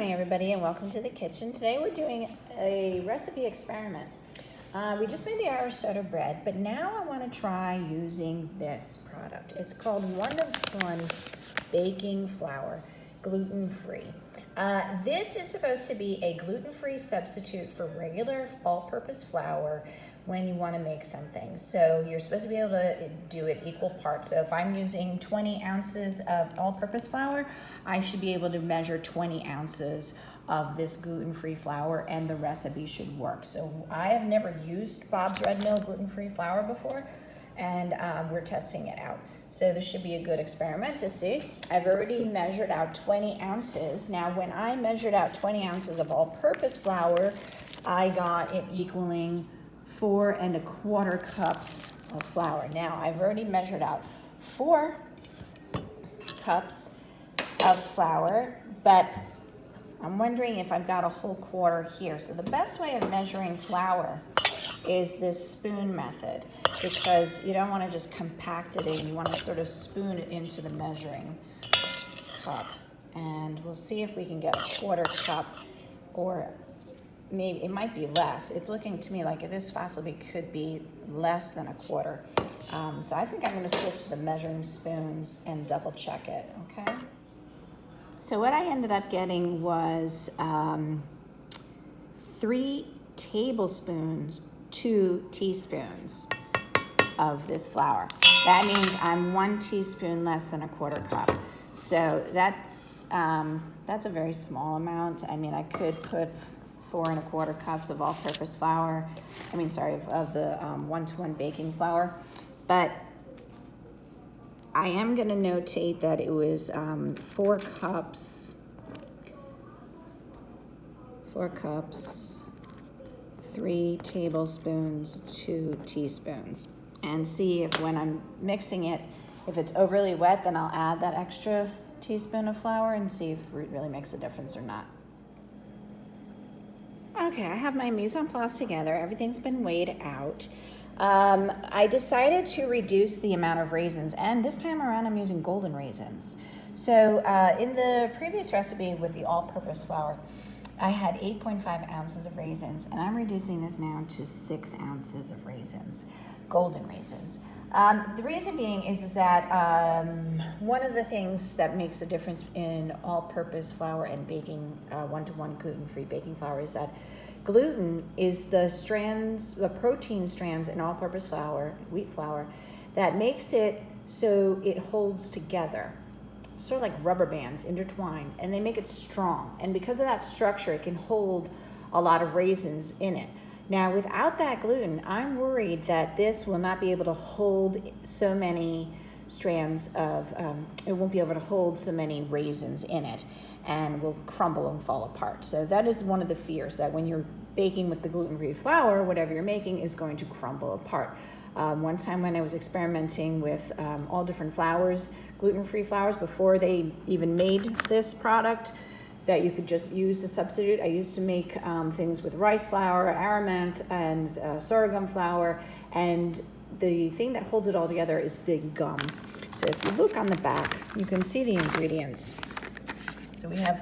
morning, everybody, and welcome to the kitchen. Today we're doing a recipe experiment. We just made the Irish soda bread, but now I want to try using this product. It's called 1-of-1 baking flour, gluten-free. This is supposed to be a gluten-free substitute for regular all-purpose flour when you want to make something. So you're supposed to be able to do it equal parts. So if I'm using 20 ounces of all-purpose flour, I should be able to measure 20 ounces of this gluten-free flour, and the recipe should work. So I have never used Bob's Red Mill gluten-free flour before, and we're testing it out. So this should be a good experiment to see. I've already measured out 20 ounces. Now, when I measured out 20 ounces of all-purpose flour, I got it equaling 4 1/4 cups of flour. Now, I've already measured out 4 cups of flour, but I'm wondering if I've got a whole quarter here. So the best way of measuring flour is this spoon method, because you don't want to just compact it in. You want to sort of spoon it into the measuring cup. And we'll see if we can get a 1/4 cup, or maybe it might be less. It's looking to me like this possibly could be less than a quarter. So I think I'm going to switch to the measuring spoons and double check it, okay? So what I ended up getting was 3 tablespoons, 2 teaspoons of this flour. That means I'm 1 teaspoon less than a 1/4 cup. So that's a very small amount. I mean, I could put 4 1/4 cups of all-purpose flour. Of the 1-to-1 baking flour. But I am going to notate that it was 4 cups, 3 tablespoons, 2 teaspoons. And see if when I'm mixing it, if it's overly wet, then I'll add that extra teaspoon of flour and see if it really makes a difference or not. Okay, I have my mise en place together. Everything's been weighed out. I decided to reduce the amount of raisins, and this time around I'm using golden raisins. So in the previous recipe with the all-purpose flour, I had 8.5 ounces of raisins, and I'm reducing this now to 6 ounces of raisins, golden raisins. The reason being is that one of the things that makes a difference in all-purpose flour and baking 1-to-1 gluten-free baking flour is that gluten is the protein strands in all-purpose flour, wheat flour, that makes it so it holds together. It's sort of like rubber bands intertwined, and they make it strong. And because of that structure, it can hold a lot of raisins in it. Now, without that gluten, I'm worried that this will not be able to hold so many strands of, it won't be able to hold so many raisins in it, and will crumble and fall apart. So that is one of the fears, that when you're baking with the gluten-free flour, whatever you're making is going to crumble apart. One time when I was experimenting with all different flours, gluten-free flours, before they even made this product, that you could just use to substitute. I used to make things with rice flour, amaranth, and sorghum flour, and the thing that holds it all together is the gum. So if you look on the back, you can see the ingredients. So we have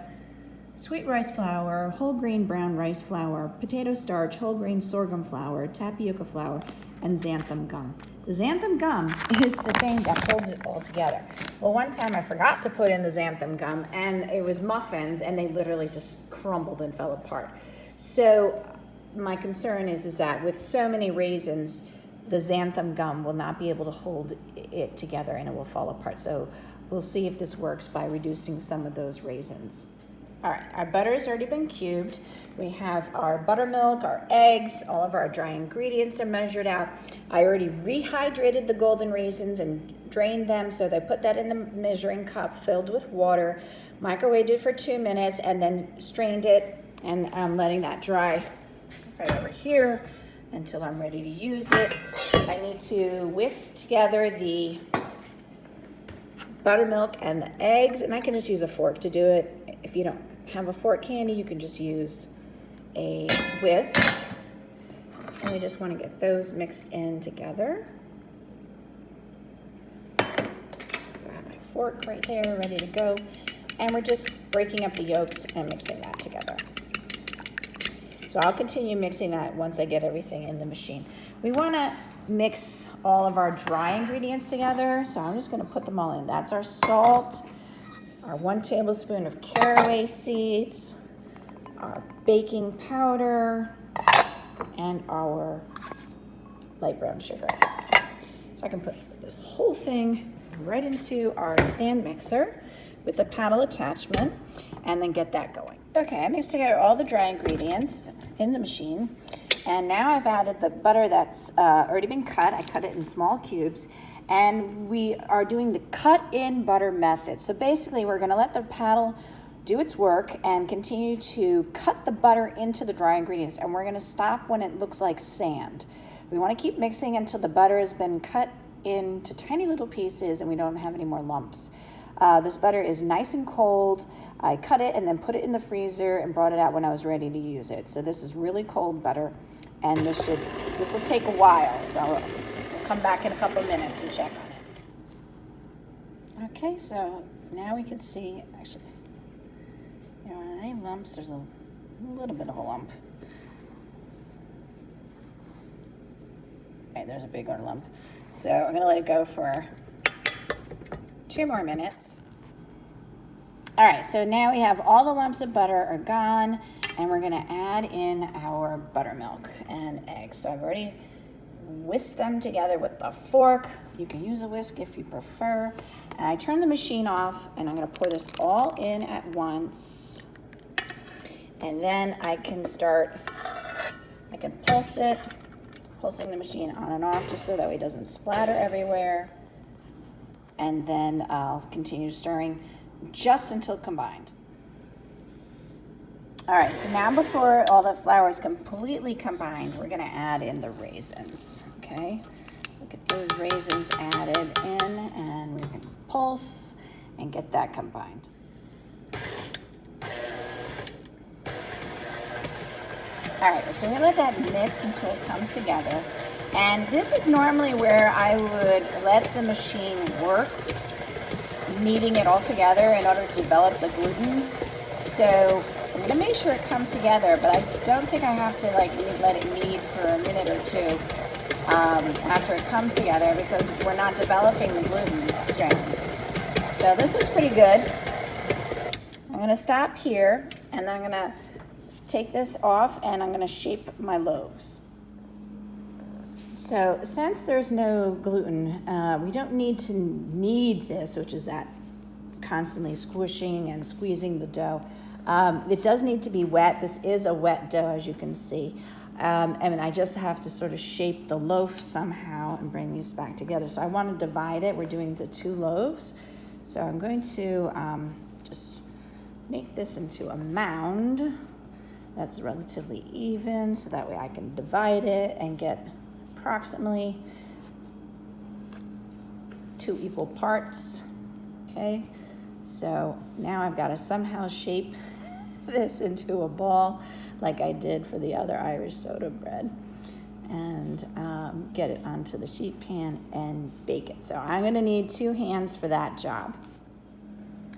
sweet rice flour, whole grain brown rice flour, potato starch, whole grain sorghum flour, tapioca flour, and xanthan gum. The xanthan gum is the thing that holds it all together. Well, one time I forgot to put in the xanthan gum, and it was muffins, and they literally just crumbled and fell apart. So my concern is that with so many raisins, the xanthan gum will not be able to hold it together, and it will fall apart. So we'll see if this works by reducing some of those raisins. All right, our butter has already been cubed. We have our buttermilk, our eggs, all of our dry ingredients are measured out. I already rehydrated the golden raisins and drained them, so I put that in the measuring cup filled with water, microwaved it for 2 minutes, and then strained it, and I'm letting that dry right over here until I'm ready to use it. I need to whisk together the buttermilk and the eggs, and I can just use a fork to do it. If you don't have a fork handy, you can just use a whisk. And we just want to get those mixed in together. So I have my fork right there, ready to go. And we're just breaking up the yolks and mixing that together. So I'll continue mixing that once I get everything in the machine. We want to mix all of our dry ingredients together, so I'm just going to put them all in. That's our salt, our 1 tablespoon of caraway seeds, our baking powder, and our light brown sugar. So I can put this whole thing right into our stand mixer with the paddle attachment and then get that going. Okay, I mixed together all the dry ingredients in the machine, and now I've added the butter that's already been cut. I cut it in small cubes, and we are doing the cut-in butter method. So basically, we're gonna let the paddle do its work and continue to cut the butter into the dry ingredients, and we're gonna stop when it looks like sand. We wanna keep mixing until the butter has been cut into tiny little pieces and we don't have any more lumps. This butter is nice and cold. I cut it and then put it in the freezer and brought it out when I was ready to use it. So this is really cold butter, and this will take a while. So we'll come back in a couple of minutes and check on it. Okay, so now we can see, actually, you know, any lumps, there's a little bit of a lump. Okay, there's a bigger lump. So I'm gonna let it go for 2 more minutes. All right, so now we have all the lumps of butter are gone, and we're gonna add in our buttermilk and eggs. So I've already whisked them together with the fork. You can use a whisk if you prefer. And I turn the machine off, and I'm gonna pour this all in at once. And then I can pulse it, pulsing the machine on and off just so that way it doesn't splatter everywhere. And then I'll continue stirring just until combined. All right, so now before all the flour is completely combined, we're gonna add in the raisins, okay? Look at those raisins added in, and we can pulse and get that combined. All right, so we're gonna let that mix until it comes together. And this is normally where I would let the machine work, kneading it all together in order to develop the gluten. So I'm gonna make sure it comes together, but I don't think I have to let it knead for a minute or two after it comes together, because we're not developing the gluten strands. So this is pretty good. I'm gonna stop here, and then I'm gonna take this off, and I'm gonna shape my loaves. So since there's no gluten, we don't need to knead this, which is that constantly squishing and squeezing the dough. It does need to be wet. This is a wet dough, as you can see. And I just have to sort of shape the loaf somehow and bring these back together. So I want to divide it. We're doing the 2 loaves. So I'm going to just make this into a mound that's relatively even, so that way I can divide it and get approximately 2 equal parts. Okay, so now I've got to somehow shape this into a ball like I did for the other Irish soda bread, and get it onto the sheet pan and bake it. So I'm going to need 2 hands for that job.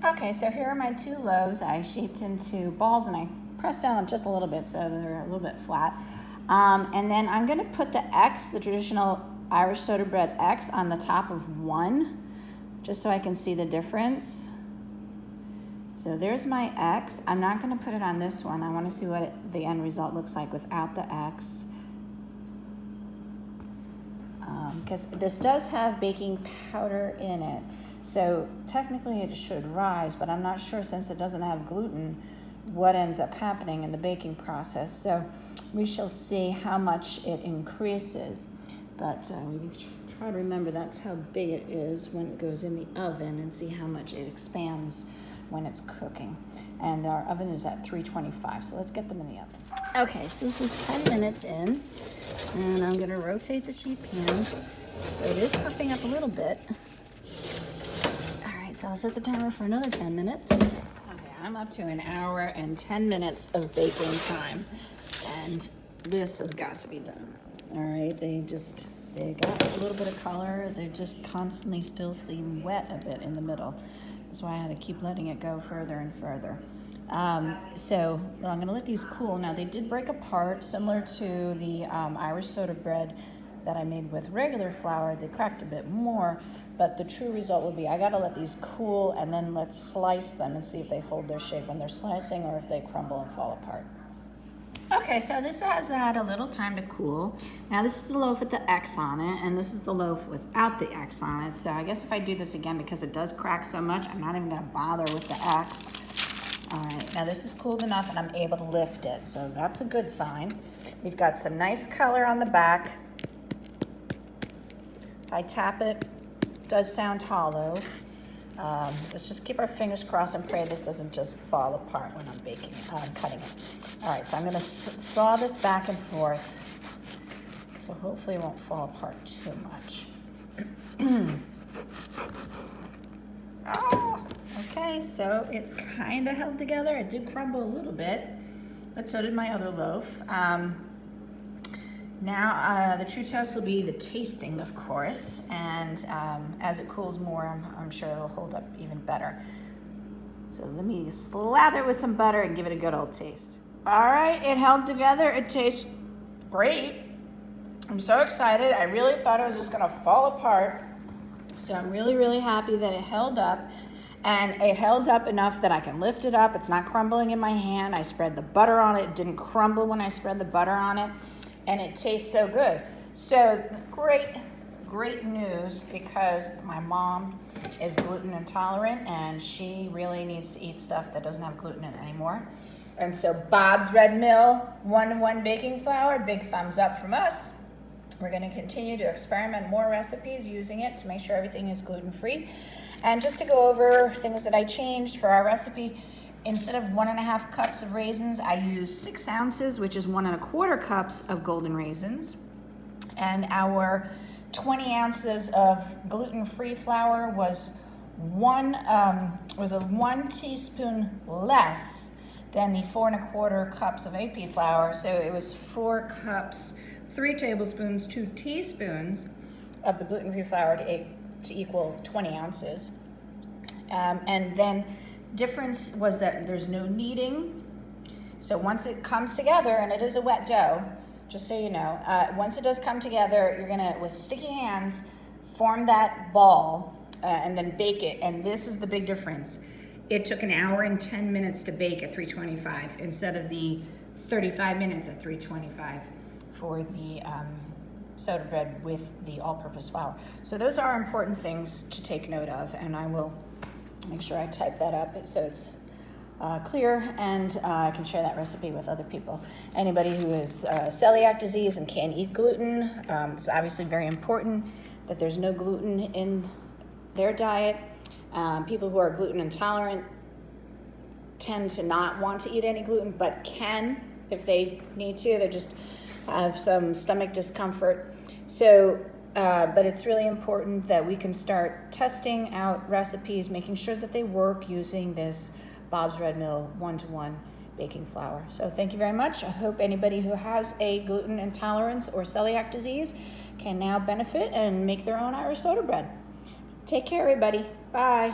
Okay, so here are my 2 loaves. I shaped into balls, and I pressed down them just a little bit so they're a little bit flat. And then I'm gonna put the X, the traditional Irish soda bread X, on the top of one, just so I can see the difference. So there's my X. I'm not gonna put it on this one. I wanna see what the end result looks like without the X. Because this does have baking powder in it. So technically it should rise, but I'm not sure, since it doesn't have gluten, what ends up happening in the baking process. So we shall see how much it increases. But we can try to remember that's how big it is when it goes in the oven, and see how much it expands when it's cooking. And our oven is at 325, so let's get them in the oven. Okay, so this is 10 minutes in, and I'm gonna rotate the sheet pan. So it is puffing up a little bit. All right, so I'll set the timer for another 10 minutes. I'm up to 1 hour and 10 minutes of baking time, and this has got to be done. All right, they got a little bit of color. They just constantly still seem wet a bit in the middle. That's why I had to keep letting it go further and further. So I'm going to let these cool. Now they did break apart, similar to the Irish soda bread that I made with regular flour. They cracked a bit more, but the true result would be I got to let these cool, and then let's slice them and see if they hold their shape when they're slicing or if they crumble and fall apart. Okay, so this has had a little time to cool. Now this is the loaf with the X on it, and this is the loaf without the X on it. So I guess if I do this again, because it does crack so much, I'm not even gonna bother with the X. All right, now this is cooled enough and I'm able to lift it. So that's a good sign. We've got some nice color on the back. If I tap it, it does sound hollow. Let's just keep our fingers crossed and pray this doesn't just fall apart when I'm baking it, cutting it. All right, so I'm gonna saw this back and forth. So hopefully it won't fall apart too much. Oh, okay, so it kind of held together. It did crumble a little bit, but so did my other loaf. Now the true test will be the tasting, of course, and as it cools more, I'm sure it'll hold up even better. So let me slather it with some butter and give it a good old taste. All right, it held together. It tastes great. I'm so excited. I really thought it was just gonna fall apart. So I'm really, really happy that it held up. And it held up enough that I can lift it up. It's not crumbling in my hand. I spread the butter on it. It didn't crumble when I spread the butter on it. And it tastes so good. So great news, because my mom is gluten intolerant and she really needs to eat stuff that doesn't have gluten in it anymore. And so Bob's Red Mill 1-to-1 baking flour, big thumbs up from us. We're going to continue to experiment more recipes using it to make sure everything is gluten-free. And just to go over things that I changed for our recipe, instead of 1.5 cups of raisins, I used 6 ounces, which is 1.25 cups of golden raisins. And our 20 ounces of gluten-free flour was a 1 teaspoon less than the 4.25 cups of AP flour. So it was 4 cups, 3 tablespoons, 2 teaspoons of the gluten-free flour to equal 20 ounces. And then difference was that there's no kneading. So once it comes together, and it is a wet dough, just so you know, once it does come together, you're gonna, with sticky hands, form that ball and then bake it. And this is the big difference. It took 1 hour and 10 minutes to bake at 325 instead of the 35 minutes at 325 for the soda bread with the all-purpose flour. So those are important things to take note of, and I will make sure I type that up so it's clear, and I can share that recipe with other people. Anybody who has celiac disease and can't eat gluten, it's obviously very important that there's no gluten in their diet. People who are gluten intolerant tend to not want to eat any gluten, but can if they need to. They just have some stomach discomfort. So, but it's really important that we can start testing out recipes, making sure that they work using this Bob's Red Mill 1-to-1 baking flour. So thank you very much. I hope anybody who has a gluten intolerance or celiac disease can now benefit and make their own Irish soda bread. Take care, everybody. Bye.